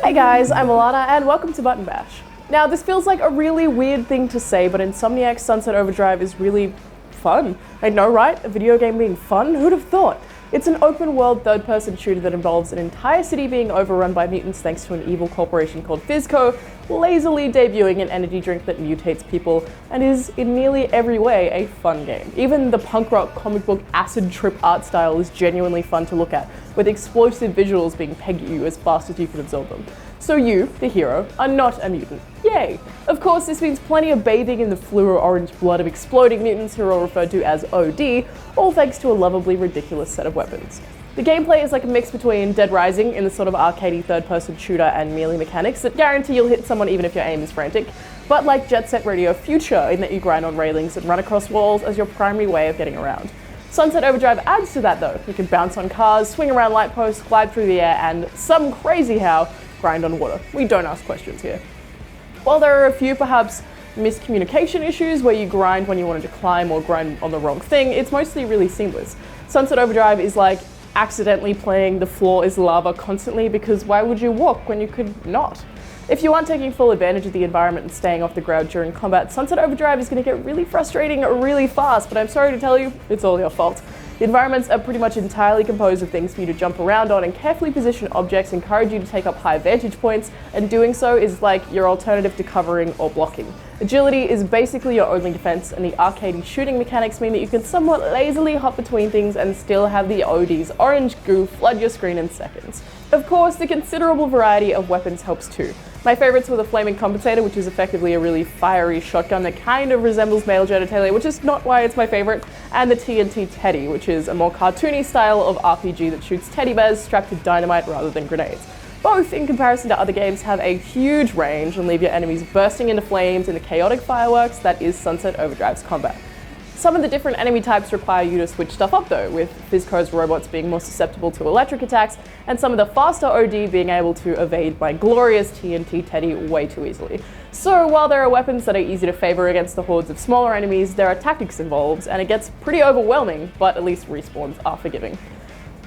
Hey guys, I'm Alana and welcome to Button Bash. Now this feels like a really weird thing to say, but Insomniac's Sunset Overdrive is really fun. I know, right? A video game being fun? Who'd have thought? It's an open-world third-person shooter that involves an entire city being overrun by mutants thanks to an evil corporation called Fizco, lazily debuting an energy drink that mutates people, and is, in nearly every way, a fun game. Even the punk rock comic book acid trip art style is genuinely fun to look at, with explosive visuals being pegged at you as fast as you can absorb them. So you, the hero, are not a mutant. Yay! Of course, this means plenty of bathing in the fluoro-orange blood of exploding mutants who are referred to as OD, all thanks to a lovably ridiculous set of weapons. The gameplay is like a mix between Dead Rising in the sort of arcadey third-person shooter and melee mechanics that guarantee you'll hit someone even if your aim is frantic, but like Jet Set Radio Future in that you grind on railings and run across walls as your primary way of getting around. Sunset Overdrive adds to that though. You can bounce on cars, swing around light posts, glide through the air, and some crazy how, grind on water. We don't ask questions here. While there are a few perhaps miscommunication issues where you grind when you wanted to climb or grind on the wrong thing, it's mostly really seamless. Sunset Overdrive is like accidentally playing The Floor is Lava constantly, because why would you walk when you could not? If you aren't taking full advantage of the environment and staying off the ground during combat, Sunset Overdrive is going to get really frustrating really fast, but I'm sorry to tell you, it's all your fault. The environments are pretty much entirely composed of things for you to jump around on, and carefully positioned objects encourage you to take up high vantage points, and doing so is like your alternative to covering or blocking. Agility is basically your only defense, and the arcadey shooting mechanics mean that you can somewhat lazily hop between things and still have the OD's orange goo flood your screen in seconds. Of course, the considerable variety of weapons helps too. My favourites were the Flaming Compensator, which is effectively a really fiery shotgun that kind of resembles male genitalia, which is not why it's my favourite, and the TNT Teddy, which is a more cartoony style of RPG that shoots teddy bears strapped to dynamite rather than grenades. Both, in comparison to other games, have a huge range and leave your enemies bursting into flames in the chaotic fireworks that is Sunset Overdrive's combat. Some of the different enemy types require you to switch stuff up though, with Fizco's robots being more susceptible to electric attacks, and some of the faster OD being able to evade my glorious TNT Teddy way too easily. So while there are weapons that are easy to favour against the hordes of smaller enemies, there are tactics involved, and it gets pretty overwhelming, but at least respawns are forgiving.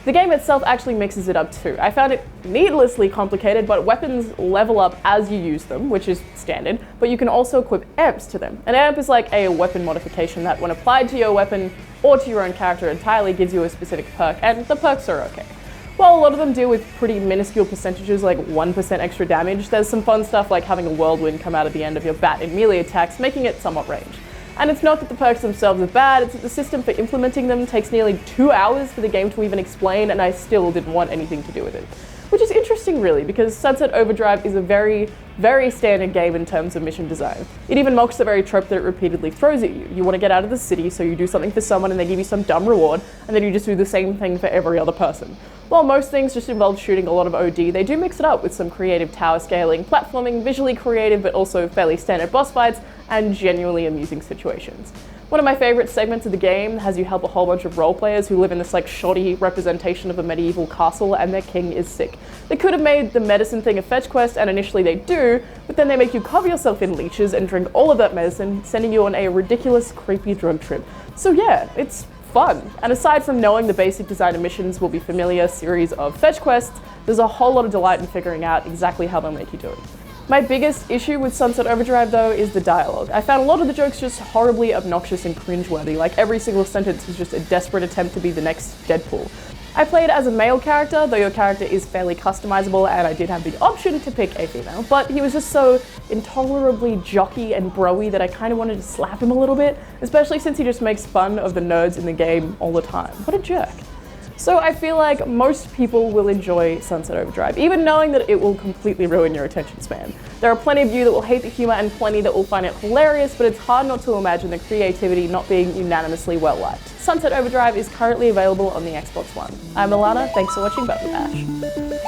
The game itself actually mixes it up too. I found it needlessly complicated, but weapons level up as you use them, which is standard, but you can also equip amps to them. An amp is like a weapon modification that, when applied to your weapon or to your own character entirely, gives you a specific perk, and the perks are okay. While a lot of them deal with pretty minuscule percentages like 1% extra damage, there's some fun stuff like having a whirlwind come out at the end of your bat in melee attacks, making it somewhat ranged. And it's not that the perks themselves are bad, it's that the system for implementing them takes nearly 2 hours for the game to even explain, and I still didn't want anything to do with it. Which is interesting really, because Sunset Overdrive is a very, very standard game in terms of mission design. It even mocks the very trope that it repeatedly throws at you. You want to get out of the city, so you do something for someone and they give you some dumb reward, and then you just do the same thing for every other person. While most things just involve shooting a lot of OD, they do mix it up with some creative tower scaling, platforming, visually creative but also fairly standard boss fights, and genuinely amusing situations. One of my favourite segments of the game has you help a whole bunch of role players who live in this like shoddy representation of a medieval castle, and their king is sick. They could have made the medicine thing a fetch quest, and initially they do, but then they make you cover yourself in leeches and drink all of that medicine, sending you on a ridiculous, creepy drug trip. So yeah, it's fun. And aside from knowing the basic design of missions will be familiar series of fetch quests, there's a whole lot of delight in figuring out exactly how they'll make you do it. My biggest issue with Sunset Overdrive though is the dialogue. I found a lot of the jokes just horribly obnoxious and cringeworthy, like every single sentence was just a desperate attempt to be the next Deadpool. I played as a male character, though your character is fairly customizable, and I did have the option to pick a female, but he was just so intolerably jockey and bro-y that I kind of wanted to slap him a little bit, especially since he just makes fun of the nerds in the game all the time. What a jerk. So I feel like most people will enjoy Sunset Overdrive, even knowing that it will completely ruin your attention span. There are plenty of you that will hate the humor and plenty that will find it hilarious, but it's hard not to imagine the creativity not being unanimously well-liked. Sunset Overdrive is currently available on the Xbox One. I'm Alana, thanks for watching Button Bash.